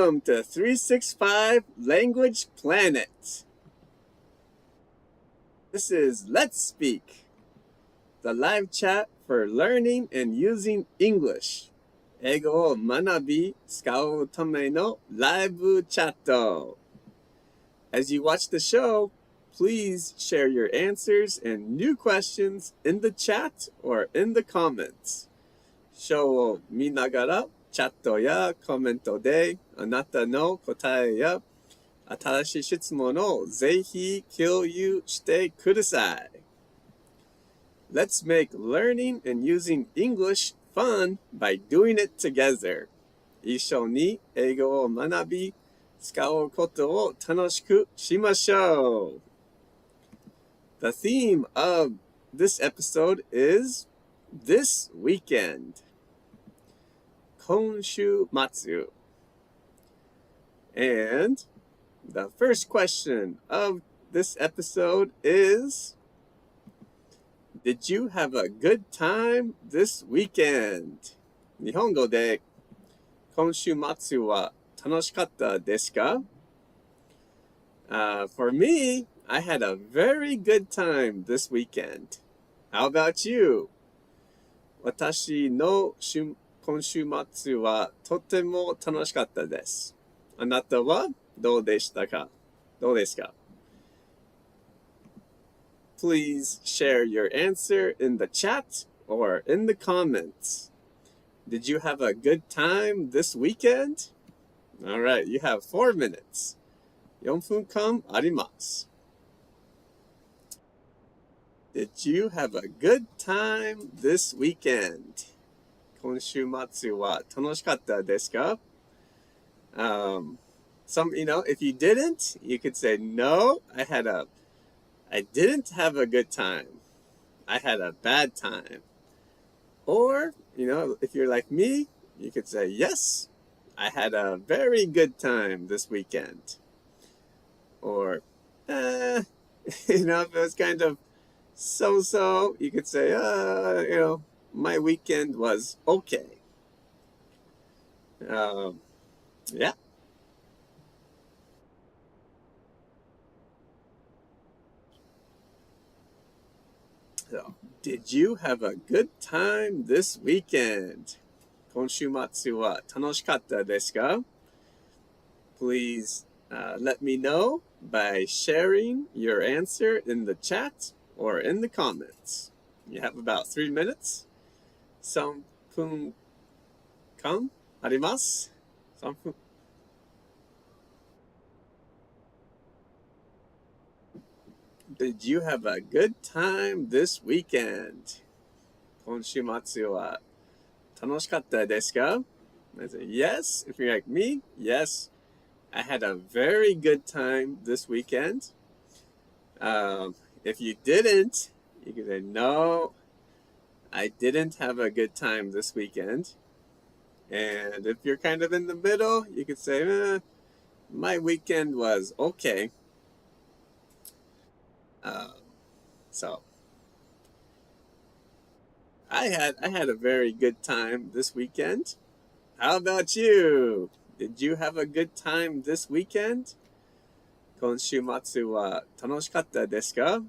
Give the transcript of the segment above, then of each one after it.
Welcome to 365 Language Planet. This is Let's Speak, the live chat for learning and using English. 英語を学び、使うためのライブチャット. As you watch the show, please share your answers and new questions in the chat or in the comments. ショーを見ながらチャットやコメントであなたの答えや新しい質問をぜひ共有してください。Let's make learning and using English fun by doing it together. 一緒に英語を学び、使うことを楽しくしましょう。The theme of this episode is This Weekend. 今週末. And the first question of this episode is, Did you have a good time this weekend? 日本語で今週末は楽しかったですか? For me, I had a very good time this weekend. How about you? 私の今週末はとても楽しかったです。あなたはどうでしたか? どうですか? Please share your answer in the chat or in the comments. Did you have a good time this weekend? All right, you have 4 minutes. 4分間あります。Did you have a good time this weekend? 今週末は楽しかったですか? If you didn't, you could say, no, I didn't have a good time. I had a bad time. Or, if you're like me, you could say, yes, I had a very good time this weekend. Or, if it was kind of so-so, you could say, my weekend was okay. Yeah. So, did you have a good time this weekend? 今週末は楽しかったですか? Please let me know by sharing your answer in the chat or in the comments. You have about 3 minutes. 3分間あります。3分。Did you have a good time this weekend? 今週末は楽しかったですか? I say, yes, if you're like me, yes, I had a very good time this weekend. If you didn't, you can say, no, I didn't have a good time this weekend. And if you're kind of in the middle, you could say, my weekend was okay. So I had a very good time this weekend. How about you? Did you have a good time this weekend? 今週末は楽しかったですか?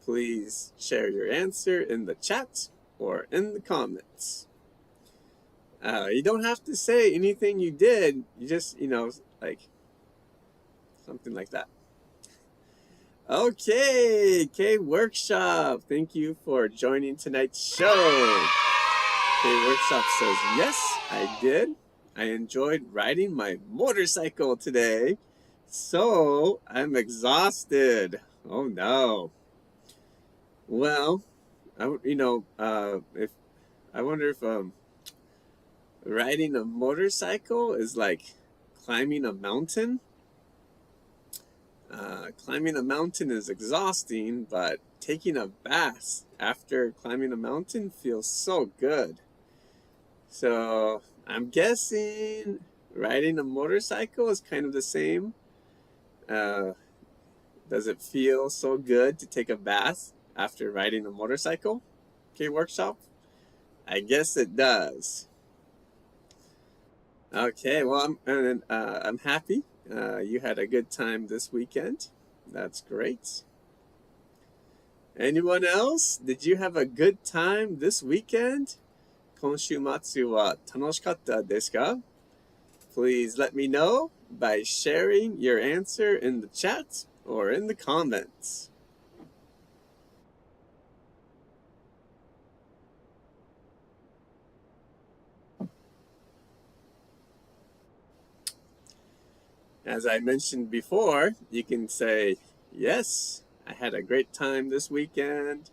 Please share your answer in the chat or in the comments. You don't have to say anything you did. You just, like something like that. Okay, K Workshop. Thank you for joining tonight's show. K Workshop says, yes, I did. I enjoyed riding my motorcycle today. So I'm exhausted. Oh no. Well, I wonder if riding a motorcycle is like climbing a mountain. Climbing a mountain is exhausting, but taking a bath after climbing a mountain feels so good. So I'm guessing riding a motorcycle is kind of the same. Does it feel so good to take a bath after riding a motorcycle? K Workshop? I guess it does. Okay, well, I'm happy you had a good time this weekend. That's great. Anyone else? Did you have a good time this weekend? 今週末は楽しかったですか? Please let me know by sharing your answer in the chat or in the comments. As I mentioned before, you can say, yes, I had a great time this weekend.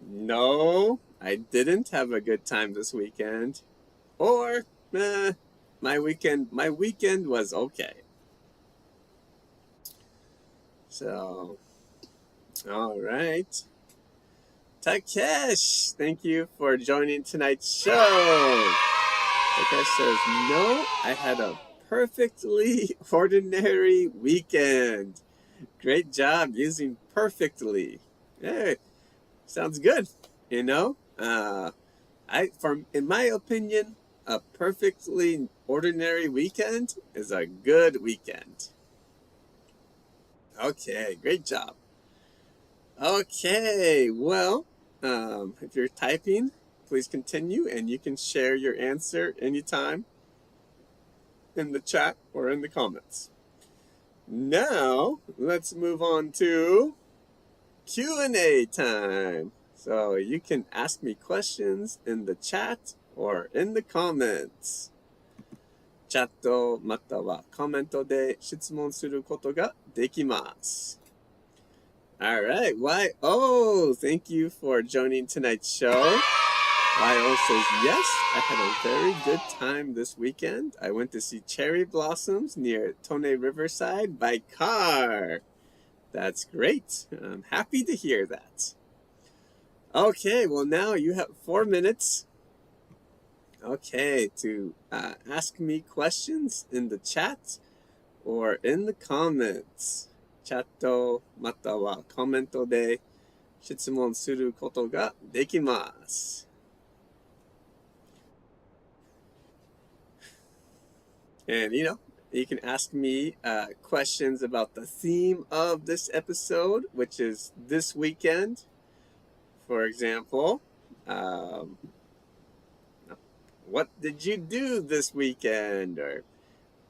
No, I didn't have a good time this weekend. Or, my weekend was okay. So, all right. Takesh, thank you for joining tonight's show. Takesh says, no, I had a perfectly ordinary weekend. Great job using perfectly. Hey, sounds good. In my opinion, a perfectly ordinary weekend is a good weekend. Okay, great job. Okay, well, if you're typing, please continue, and you can share your answer anytime in the chat or in the comments. Now, let's move on to Q&A time. So you can ask me questions in the chat or in the comments. チャットまたはコメントで質問することができます。Alright, thank you for joining tonight's show. YO says, yes, I had a very good time this weekend. I went to see cherry blossoms near Tone Riverside by car. That's great. I'm happy to hear that. Okay, well now you have 4 minutes. Okay, to ask me questions in the chat or in the comments. チャットまたはコメントで質問することができます。And you can ask me questions about the theme of this episode, which is this weekend. For example, what did you do this weekend? Or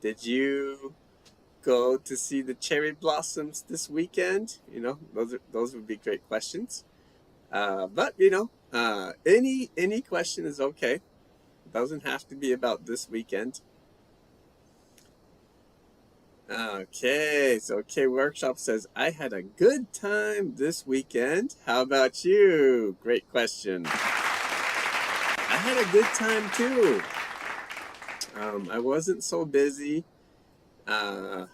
did you go to see the cherry blossoms this weekend? Those would be great questions. But any question is okay. It doesn't have to be about this weekend. Okay, so K Workshop says, I had a good time this weekend. How about you? Great question. I had a good time too. I wasn't so busy. And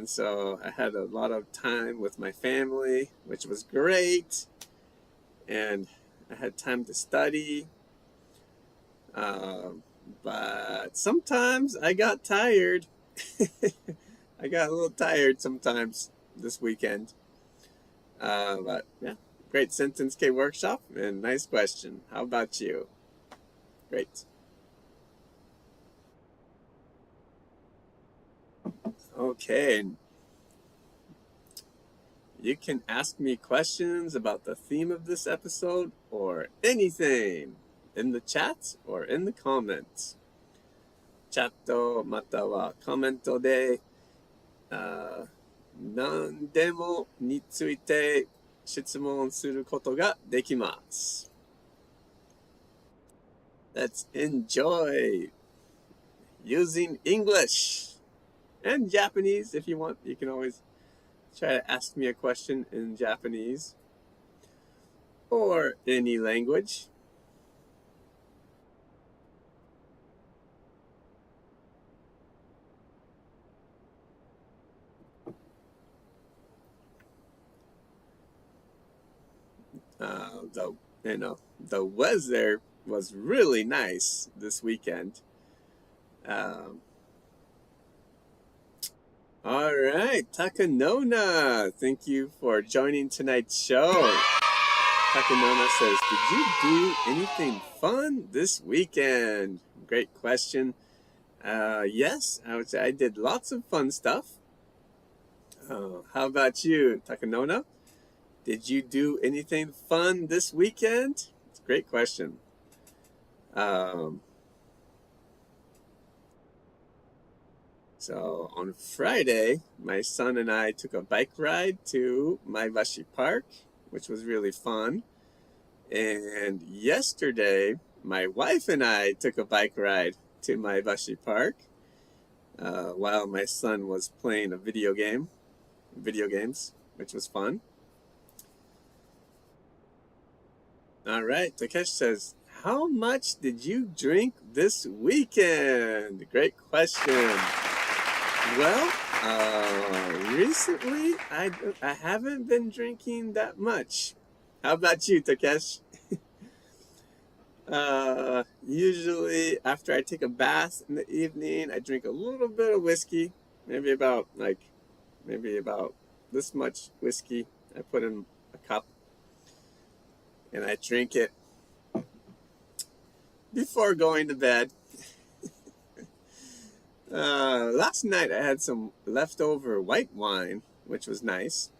so I had a lot of time with my family, which was great. And I had time to study. But sometimes I got tired. I got a little tired sometimes this weekend. But yeah, great sentence, K Workshop, and nice question. How about you? Great. Okay. You can ask me questions about the theme of this episode or anything in the chat or in the comments. チャットまたはコメントで何でもについて質問することができます。Let's enjoy using English and Japanese if you want. You can always try to ask me a question in Japanese or any language. The weather was really nice this weekend. All right, Takanona, thank you for joining tonight's show. Takanona says, did you do anything fun this weekend? Great question. Yes, I would say I did lots of fun stuff. How about you, Takanona? Did you do anything fun this weekend? It's a great question. So on Friday, my son and I took a bike ride to Maebashi Park, which was really fun. And yesterday, my wife and I took a bike ride to Maebashi Park while my son was playing a video games, which was fun. All right, Takesh says, how much did you drink this weekend? Great question. Well, recently I haven't been drinking that much. How about you, Takesh? Usually after I take a bath in the evening, I drink a little bit of whiskey, maybe about this much whiskey. I put in a cup and I drink it before going to bed. Last night I had some leftover white wine, which was nice.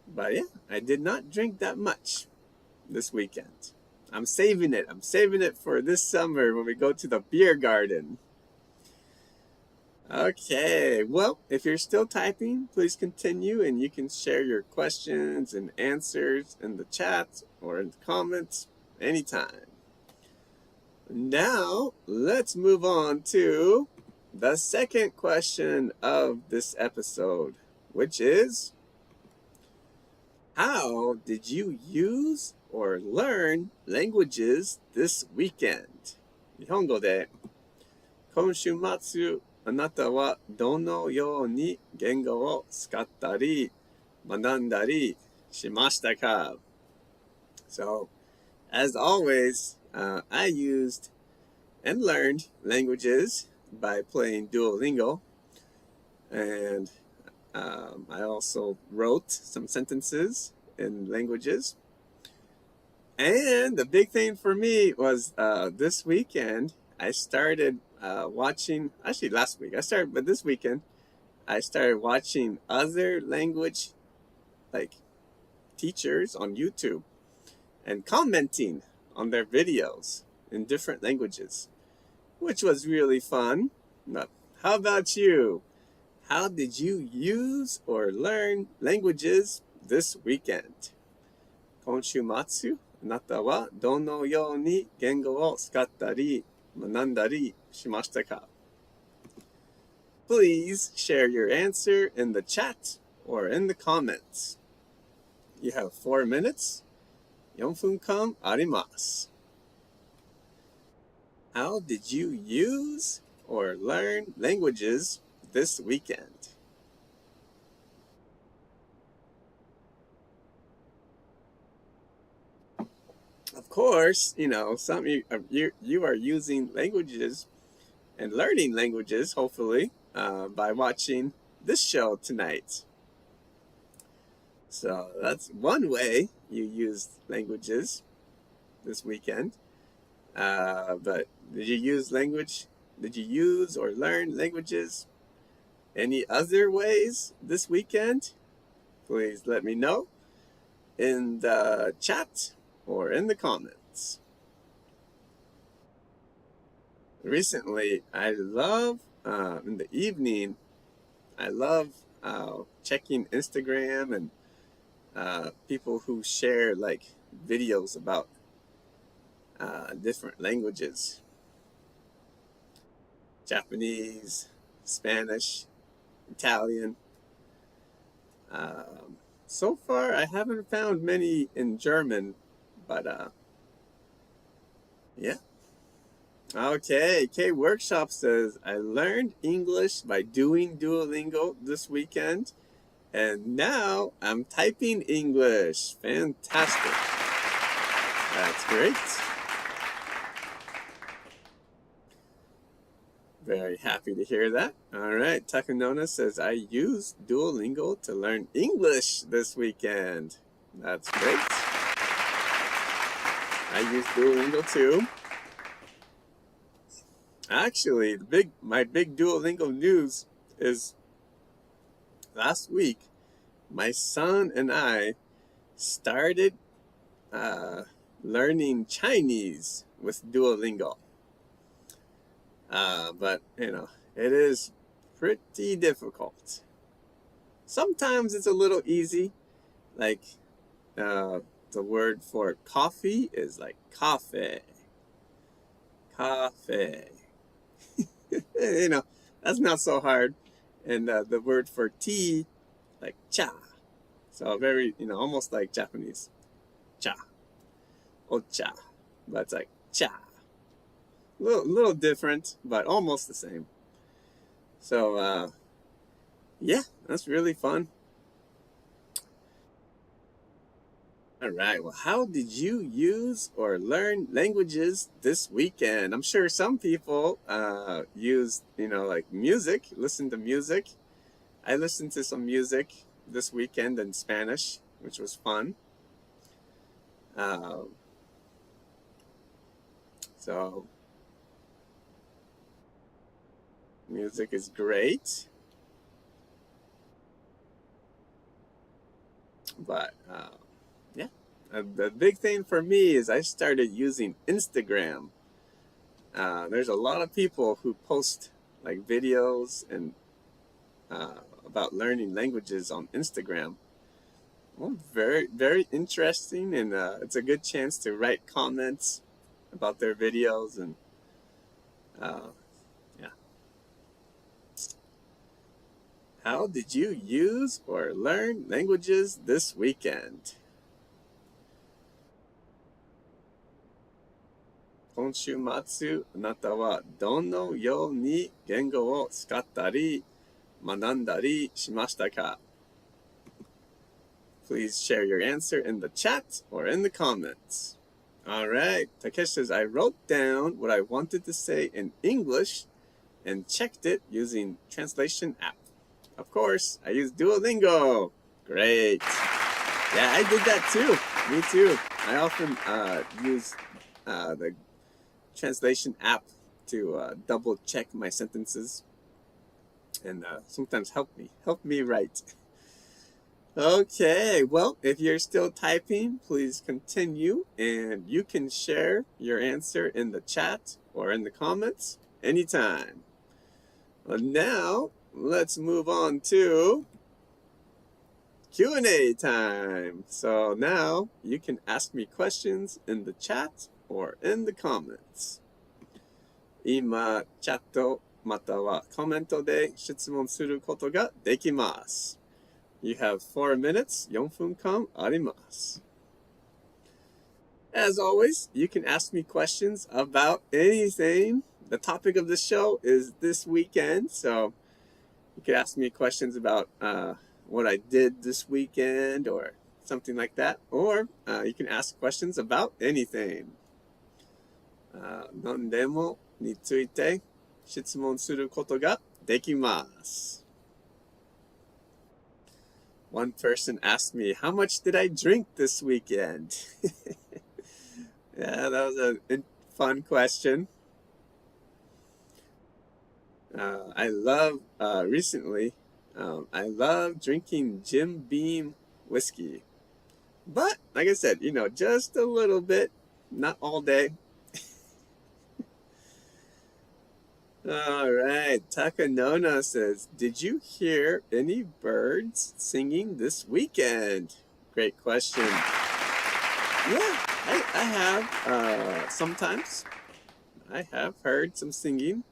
But yeah, I did not drink that much this weekend. I'm saving it. I'm saving it for this summer when we go to the beer garden. Okay, well, if you're still typing, please continue and you can share your questions and answers in the chat or in the comments anytime. Now, let's move on to the second question of this episode, which is, how did you use or learn languages this weekend? 日本語で、今週末あなたはどのように言語を使ったり学んだりしましたか? So, as always, I used and learned languages by playing Duolingo, and I also wrote some sentences in languages. And the big thing for me was this weekend I started watching, actually last week I started, but this weekend I started watching other language like teachers on YouTube and commenting on their videos in different languages, which was really fun. But how about you? How did you use or learn languages this weekend? 今週末あなたはどのように言語を使ったり学んだりしましたか? Please share your answer in the chat or in the comments. You have 4 minutes. 4分間あります. How did you use or learn languages this weekend? Of course, some of you are using languages and learning languages, hopefully, by watching this show tonight. So that's one way you used languages this weekend. But did you use or learn languages any other ways this weekend? Please let me know in the chat or in the comments. Recently, I love, in the evening, I love checking Instagram and people who share like videos about different languages. Japanese, Spanish, Italian. So far, I haven't found many in German, but yeah. Okay, K Workshop says, I learned English by doing Duolingo this weekend, and now I'm typing English. Fantastic. That's great. Very happy to hear that. All right, Takanona says, I used Duolingo to learn English this weekend. That's great. I used Duolingo too. Actually, my big Duolingo news is last week, my son and I started learning Chinese with Duolingo. But, it is pretty difficult. Sometimes it's a little easy, like the word for coffee is like cafe. Cafe. That's not so hard. And the word for tea, like cha. So very, almost like Japanese. Cha. Ocha. But it's like cha. Little different, but almost the same. So, yeah, that's really fun. All right. Well, how did you use or learn languages this weekend? I'm sure some people use, like music, listen to music. I listened to some music this weekend in Spanish, which was fun. So music is great. But yeah, the big thing for me is I started using Instagram. There's a lot of people who post like videos and about learning languages on Instagram. Well, very, very interesting, and it's a good chance to write comments about their videos, and yeah. How did you use or learn languages this weekend? 今週末、あなたはどのように言語を使ったり学んだりしましたか? Please share your answer in the chat or in the comments. All right. Takeshi says, I wrote down what I wanted to say in English and checked it using translation app. Of course, I used Duolingo. Great. Yeah, I did that too. Me too. I often use the translation app to double check my sentences and sometimes help me write. Okay, well, if you're still typing, please continue, and you can share your answer in the chat or in the comments anytime. Well, now, let's move on to Q&A time. So now, you can ask me questions in the chat or in the comments. 今、チャットまたはコメントで質問することができます。You have 4 minutes, 4分間あります。As always, you can ask me questions about anything. The topic of the show is this weekend, so you can ask me questions about what I did this weekend or something like that. Or you can ask questions about anything. 何でもについて質問することができます。One person asked me, how much did I drink this weekend? Yeah, that was a fun question. I love, recently, I love drinking Jim Beam whiskey. But, like I said, just a little bit, not all day. All right, Takanona says, did you hear any birds singing this weekend? Great question. Yeah, I have, sometimes. I have heard some singing.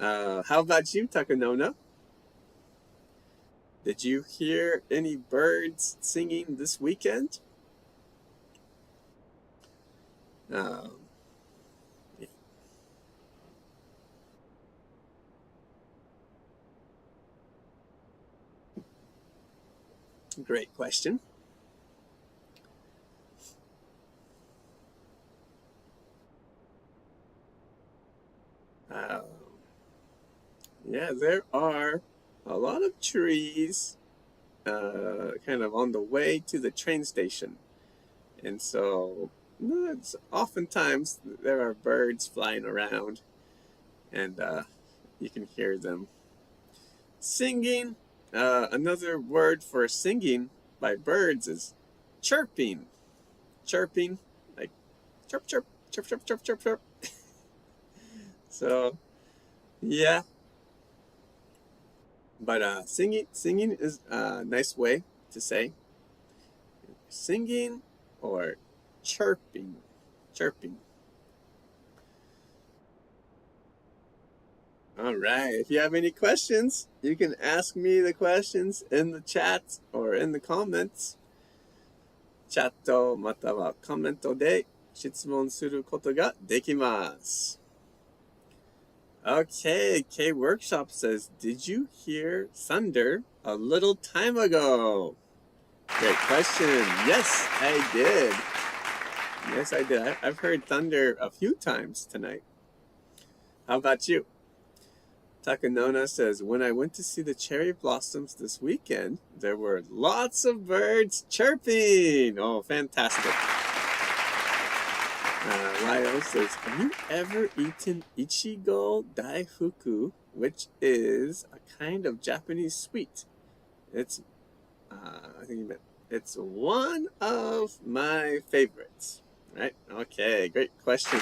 How about you, Takanona? Did you hear any birds singing this weekend? Great question. Yeah, there are a lot of trees kind of on the way to the train station. And so oftentimes there are birds flying around. and you can hear them singing. Another word for singing by birds is chirping. Chirping, like chirp, chirp, chirp, chirp, chirp, chirp, chirp. So, yeah. But singing is a nice way to say singing or chirping. Chirping. All right. If you have any questions, you can ask me the questions in the chat or in the comments. チャットまたはコメントで質問することができます。Okay, K Workshop says, did you hear thunder a little time ago? Great question. Yes, I did. Yes, I did. I've heard thunder a few times tonight. How about you? Takanona says, when I went to see the cherry blossoms this weekend, there were lots of birds chirping. Oh, fantastic. Lyle says, have you ever eaten ichigo daifuku, which is a kind of Japanese sweet? It's, I think you meant, it's one of my favorites, right? Okay, great question.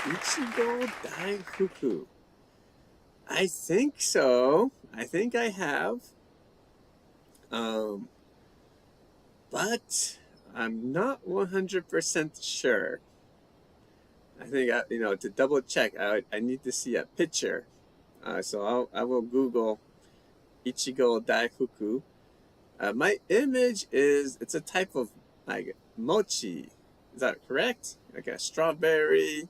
Ichigo daifuku. I think so. I think I have. But I'm not 100% sure. I think, to double check, I need to see a picture. So I will Google Ichigo daifuku. My image is, it's a type of like mochi. Is that correct? Like a strawberry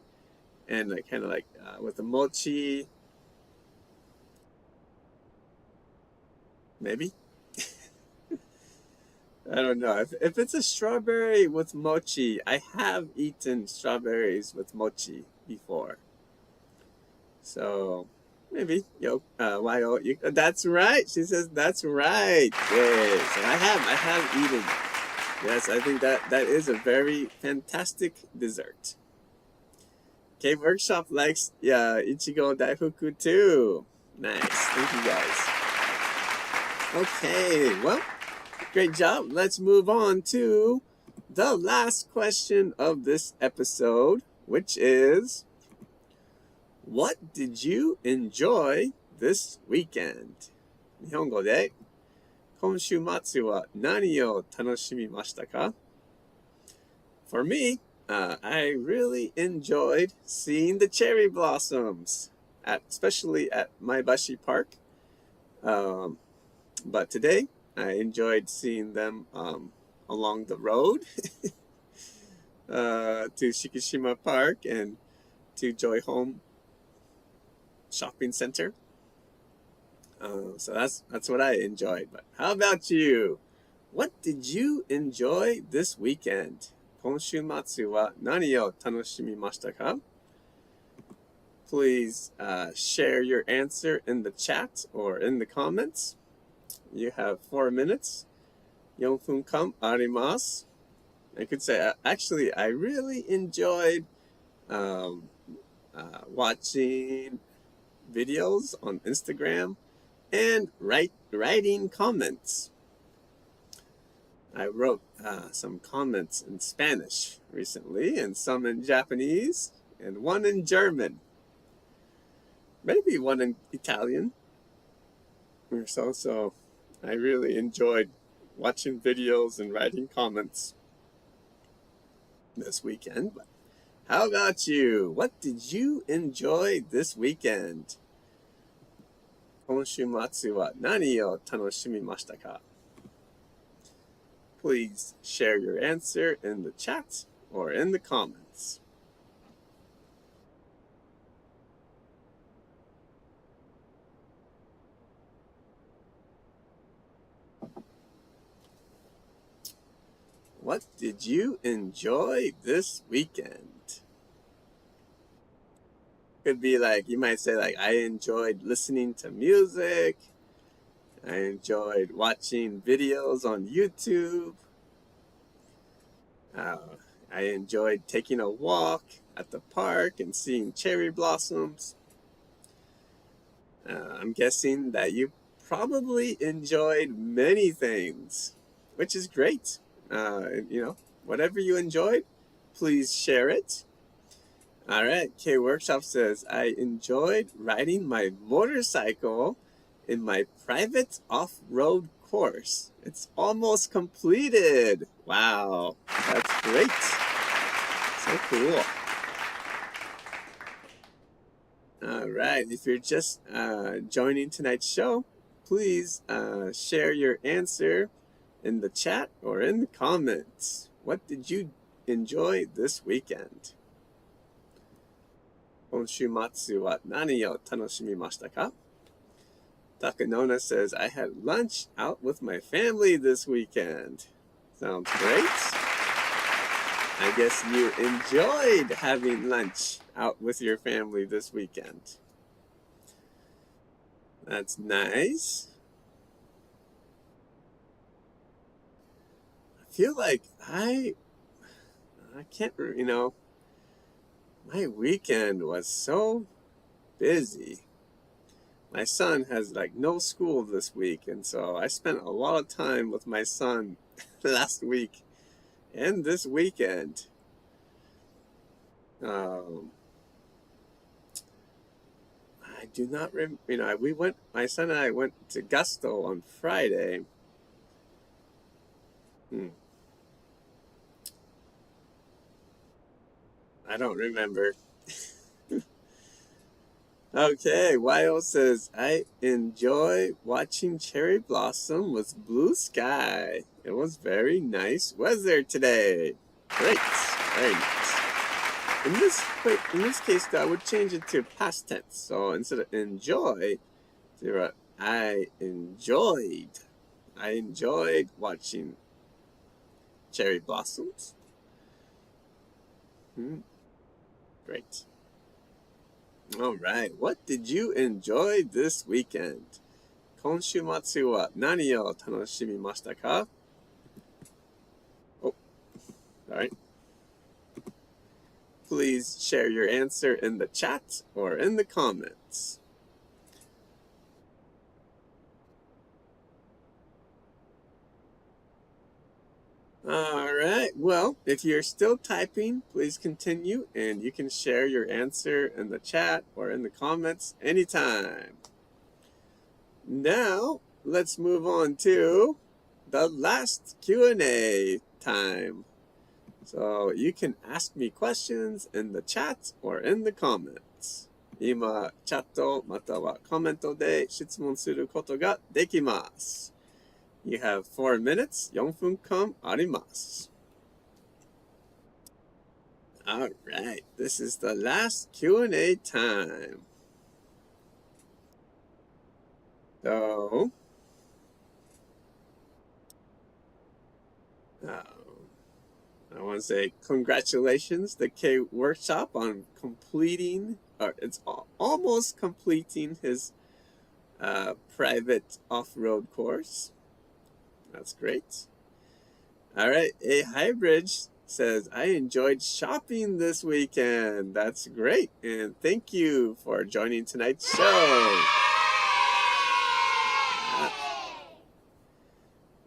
and like kind of like with the mochi. Maybe? I don't know. If it's a strawberry with mochi, I have eaten strawberries with mochi before. So maybe, that's right. She says that's right. Yes, so I have eaten. Yes, I think that is a very fantastic dessert. K Workshop likes Ichigo Daifuku too. Nice. Thank you guys. Okay, well, great job. Let's move on to the last question of this episode, which is, what did you enjoy this weekend? 日本語で、今週末は何を楽しみましたか? For me, I really enjoyed seeing the cherry blossoms, especially at Maebashi Park. But today, I enjoyed seeing them along the road to Shikishima Park and to Joy Home Shopping Center. So that's what I enjoyed. But how about you? What did you enjoy this weekend? 今週末は何を楽しみましたか? Please share your answer in the chat or in the comments. You have 4 minutes. 4分間あります. I could say, actually, I really enjoyed watching videos on Instagram and writing comments. I wrote some comments in Spanish recently and some in Japanese and one in German. Maybe one in Italian or so. So I really enjoyed watching videos and writing comments this weekend. But how about you? What did you enjoy this weekend? 今週末は何を楽しみましたか? Please share your answer in the chat or in the comments. What did you enjoy this weekend? Could be like, you might say like, I enjoyed listening to music. I enjoyed watching videos on YouTube. I enjoyed taking a walk at the park and seeing cherry blossoms. I'm guessing that you probably enjoyed many things, which is great. Whatever you enjoyed, please share it. All right, K Workshop says, I enjoyed riding my motorcycle in my private off-road course. It's almost completed. Wow, that's great. So cool. All right, if you're just joining tonight's show, please share your answer in the chat or in the comments. What did you enjoy this weekend? 今週末は何を楽しみましたか? Takanona says, I had lunch out with my family this weekend. Sounds great. I guess you enjoyed having lunch out with your family this weekend. That's nice. I feel like I can't, my weekend was so busy. My son has no school this week, and so I spent a lot of time with my son last week and this weekend. I do not remember, my son and I went to Gusto on Friday. I don't remember. Okay, Yo says, I enjoy watching cherry blossom with blue sky. It was very nice weather today. Great, very nice. In this case, though, I would change it to past tense. So instead of enjoy, I enjoyed watching cherry blossoms. Great. All right. What did you enjoy this weekend? 今週末は何を楽しみましたか? Oh, all right. Please share your answer in the chat or in the comments. All right. Well, if you're still typing, please continue, and you can share your answer in the chat or in the comments anytime. Now, let's move on to the last Q&A time. So you can ask me questions in the chat or in the comments. 今、チャットまたはコメントで質問することができます。You have 4 minutes. 4分間あります。All right, this is the last Q&A time. So, I want to say congratulations to K Workshop on completing, or it's almost completing his private off-road course. That's great. All right, A Highbridge says, I enjoyed shopping this weekend. That's great. And thank you for joining tonight's show.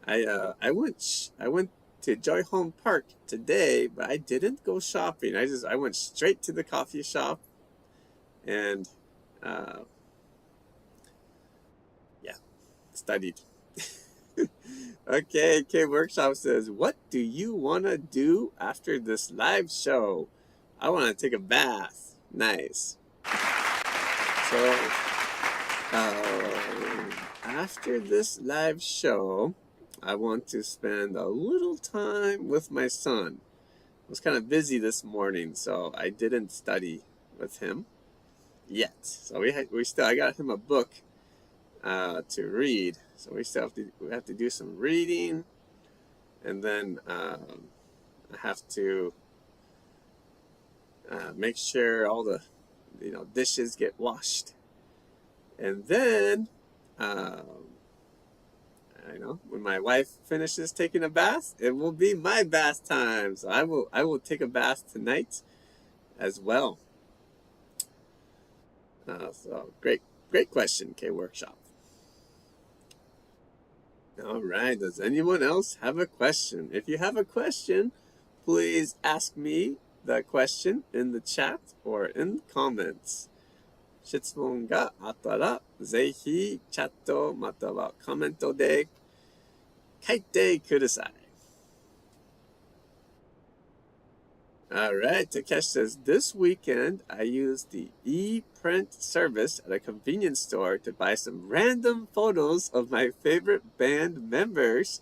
I went to Joy Home Park today, but I didn't go shopping. I went straight to the coffee shop and studied. Okay, K Workshop says, what do you want to do after this live show? I want to take a bath. Nice. So, after this live show, I want to spend a little time with my son. I was kind of busy this morning, so I didn't study with him yet. So I got him a book to read. So we have to do some reading, and then I have to make sure all the dishes get washed, and then when my wife finishes taking a bath, it will be my bath time. So I will take a bath tonight, as well. So great question, K-Workshop. All right, does anyone else have a question? If you have a question, please ask me the question in the chat or in comments. 質問があったら、ぜひチャットまたはコメントで書いてください。Alright, Takesh says, this weekend I used the e-print service at a convenience store to buy some random photos of my favorite band members,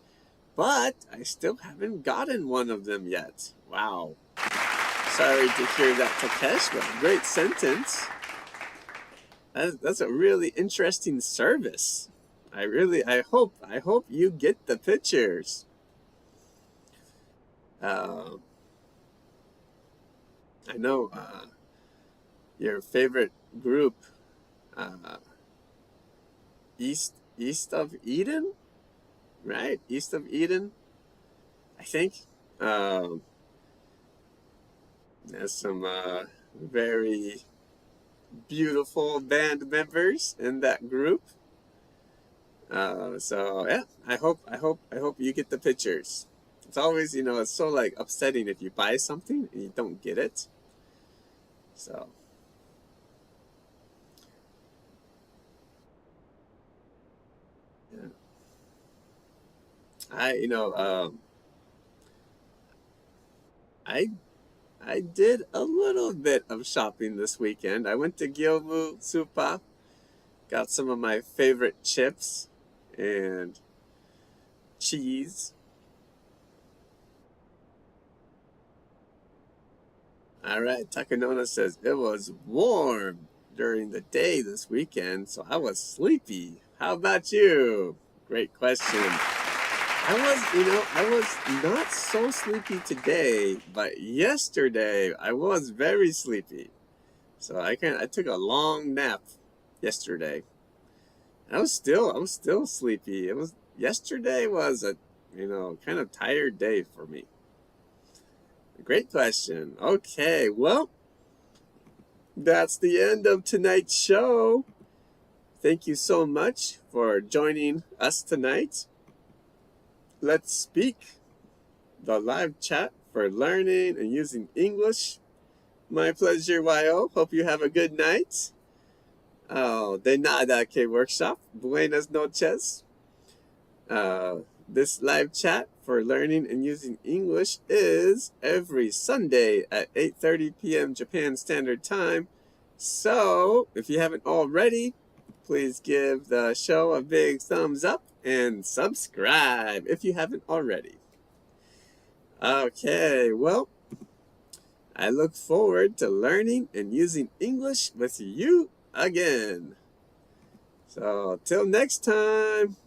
but I still haven't gotten one of them yet. Wow. Sorry to hear that, Takesh, but great sentence. That's a really interesting service. I hope you get the pictures. I know your favorite group, East of Eden, right? East of Eden, I think. There's some very beautiful band members in that group. So yeah, I hope you get the pictures. It's always, it's so like upsetting if you buy something and you don't get it. So yeah, I did a little bit of shopping this weekend. I went to Gyomu Super, got some of my favorite chips and cheese. All right, Takanona says, it was warm during the day this weekend, so I was sleepy. How about you? Great question. I was not so sleepy today, but yesterday I was very sleepy. So I took a long nap yesterday. I was still sleepy. Yesterday was a, kind of tired day for me. Great question. Okay, well, that's the end of tonight's show. Thank you so much for joining us tonight. Let's speak, the live chat for learning and using English. My pleasure, YO. Hope you have a good night. Oh, de nada, K-Workshop. Buenas noches. This live chat for learning and using English is every Sunday at 8:30 p.m. Japan Standard Time. So, if you haven't already, please give the show a big thumbs up and subscribe if you haven't already. Okay, well, I look forward to learning and using English with you again. So, till next time.